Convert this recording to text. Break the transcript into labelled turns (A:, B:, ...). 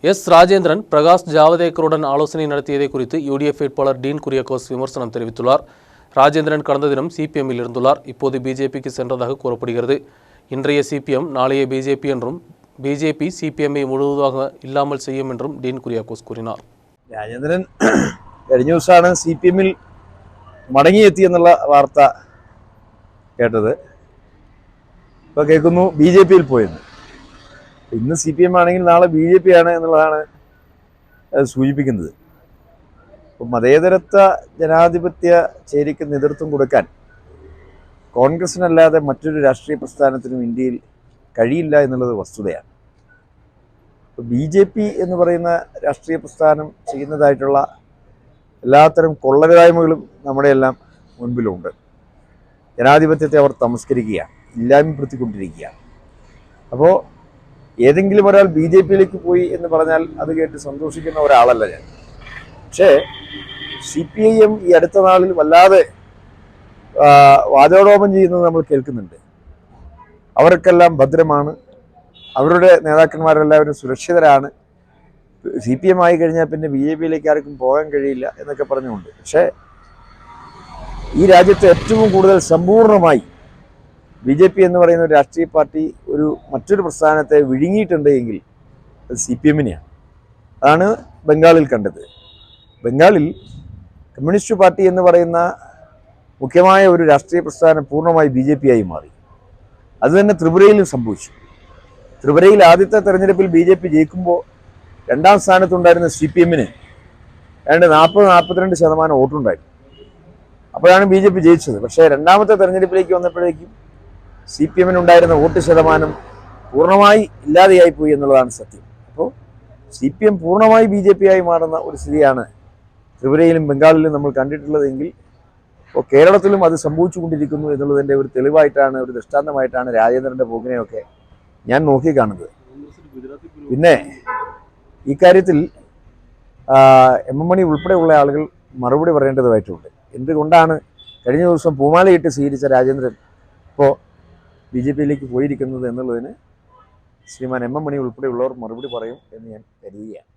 A: S Rajendran Prakash ஜாவதேக்கருடன் ஆலோசனை நடத்தியதை குறித்து யுடிஎஃப் வேட்பாளர் டீன் குரியாக்கோஸ் விமர்சனம் தெரிவித்துள்ளார். ராஜேந்திரன் கடந்த தினம் சிபிஎம்மில் இருந்துள்ளார். இப்போது பிஜேபிக்கு சென்றதாக கூறப்படுகிறது. இன்றைய சிபிஎம் நாளைய பிஜேபி என்றும் பிஜேபி സിപിഎമ്മിനെ മുഴുവதாக ഇല്ലാமல் ചെയ്യും என்றுം ഡീൻ കുര്യാക്കോസ് കൂറിനാർ.
B: രാജേന്ദ്രൻ കഴിഞ്ഞ ദിവസമാണ് സിപിഎമ്മിൽ മടങ്ങിയെത്തിയെന്നുള്ള വാർത്ത കേട്ടത്. ഇപ്പോൾ കേൾക്കുന്നു ബിജെപിയിൽ പോയെന്ന്. ഇന്ന് സിപിഎം ആണെങ്കിൽ നാളെ ബിജെപി ആണ് എന്നുള്ളതാണ് സൂചിപ്പിക്കുന്നത്. അപ്പോൾ മതേതരത്വ ജനാധിപത്യ ചേരിക്ക് നേതൃത്വം കൊടുക്കാൻ കോൺഗ്രസിനല്ലാതെ മറ്റൊരു രാഷ്ട്രീയ പ്രസ്ഥാനത്തിനും ഇന്ത്യയിൽ കഴിയില്ല എന്നുള്ളത് വസ്തുതയാണ്. ഇപ്പോൾ ബിജെപി എന്ന് പറയുന്ന രാഷ്ട്രീയ പ്രസ്ഥാനം ചെയ്യുന്നതായിട്ടുള്ള എല്ലാത്തരം കൊള്ളരുതായ്മകളും നമ്മുടെയെല്ലാം മുൻപിലുണ്ട്. ജനാധിപത്യത്തെ അവർ തമസ്കരിക്കുകയാണ്, ഇല്ലായ്മപ്പെടുത്തിക്കൊണ്ടിരിക്കുകയാണ്. അപ്പോൾ ഏതെങ്കിലും ഒരാൾ ബിജെപിയിലേക്ക് പോയി എന്ന് പറഞ്ഞാൽ അത് കേട്ട് സന്തോഷിക്കുന്ന ഒരാളല്ല ഞാൻ. പക്ഷേ സിപിഐഎം ഈ അടുത്ത നാളിൽ വല്ലാതെ വാചോടോപം ചെയ്യുന്നത് നമ്മൾ കേൾക്കുന്നുണ്ട്. അവർക്കെല്ലാം ഭദ്രമാണ്, അവരുടെ നേതാക്കന്മാരെല്ലാവരും സുരക്ഷിതരാണ്, സിപിഎം ആയി കഴിഞ്ഞാൽ പിന്നെ ബിജെപിയിലേക്ക് ആർക്കും പോകാൻ കഴിയില്ല എന്നൊക്കെ പറഞ്ഞുകൊണ്ട്. പക്ഷേ ഈ രാജ്യത്ത് ഏറ്റവും കൂടുതൽ സമ്പൂർണ്ണമായി ബിജെപി എന്ന് പറയുന്ന ഒരു രാഷ്ട്രീയ പാർട്ടി മറ്റൊരു പ്രസ്ഥാനത്തെ വിഴുങ്ങിയിട്ടുണ്ട് എങ്കിൽ അത് സിപിഎമ്മിനെയാണ്. അതാണ് ബംഗാളിൽ കണ്ടത്. ബംഗാളിൽ കമ്മ്യൂണിസ്റ്റ് പാർട്ടി എന്ന് പറയുന്ന മുഖ്യമായ ഒരു രാഷ്ട്രീയ പ്രസ്ഥാനം പൂർണ്ണമായി ബിജെപി ആയി മാറി. അതുതന്നെ ത്രിപുരയിലും സംഭവിച്ചു. ത്രിപുരയിൽ ആദ്യത്തെ തെരഞ്ഞെടുപ്പിൽ ബിജെപി ജയിക്കുമ്പോൾ രണ്ടാം സ്ഥാനത്തുണ്ടായിരുന്ന സിപിഎമ്മിന് ഏതാണ്ട് 40-42% വോട്ടുണ്ടായിരുന്നു. അപ്പോഴാണ് ബിജെപി ജയിച്ചത്. പക്ഷേ രണ്ടാമത്തെ തെരഞ്ഞെടുപ്പിലേക്ക് വന്നപ്പോഴേക്കും സിപിഎമ്മിനുണ്ടായിരുന്ന വോട്ട് ശതമാനം പൂർണ്ണമായി ഇല്ലാതെയായിപ്പോയി എന്നുള്ളതാണ് സത്യം. അപ്പോൾ സിപിഎം പൂർണ്ണമായി ബിജെപി ആയി മാറുന്ന ഒരു സ്ഥിതിയാണ് ത്രിപുരയിലും ബംഗാളിലും നമ്മൾ കണ്ടിട്ടുള്ളതെങ്കിൽ ഇപ്പോൾ കേരളത്തിലും അത് സംഭവിച്ചുകൊണ്ടിരിക്കുന്നു എന്നുള്ളതിൻ്റെ ഒരു തെളിവായിട്ടാണ്, ഒരു ദൃഷ്ടാന്തമായിട്ടാണ് രാജേന്ദ്രൻ്റെ പോക്കിനെയൊക്കെ ഞാൻ നോക്കിക്കാണുന്നത്. പിന്നെ ഈ കാര്യത്തിൽ എം മണി ഉൾപ്പെടെയുള്ള ആളുകൾ മറുപടി പറയേണ്ടതായിട്ടുണ്ട്. എന്തുകൊണ്ടാണ് കഴിഞ്ഞ ദിവസം പൂമാലയിട്ട് സ്വീകരിച്ച രാജേന്ദ്രൻ ഇപ്പോൾ ബിജെപിയിലേക്ക് പോയിരിക്കുന്നത് എന്നുള്ളതിന് ശ്രീമാൻ എം മണി ഉൾപ്പെടെയുള്ളവർ മറുപടി പറയും എന്ന് ഞാൻ കരുതുകയാണ്.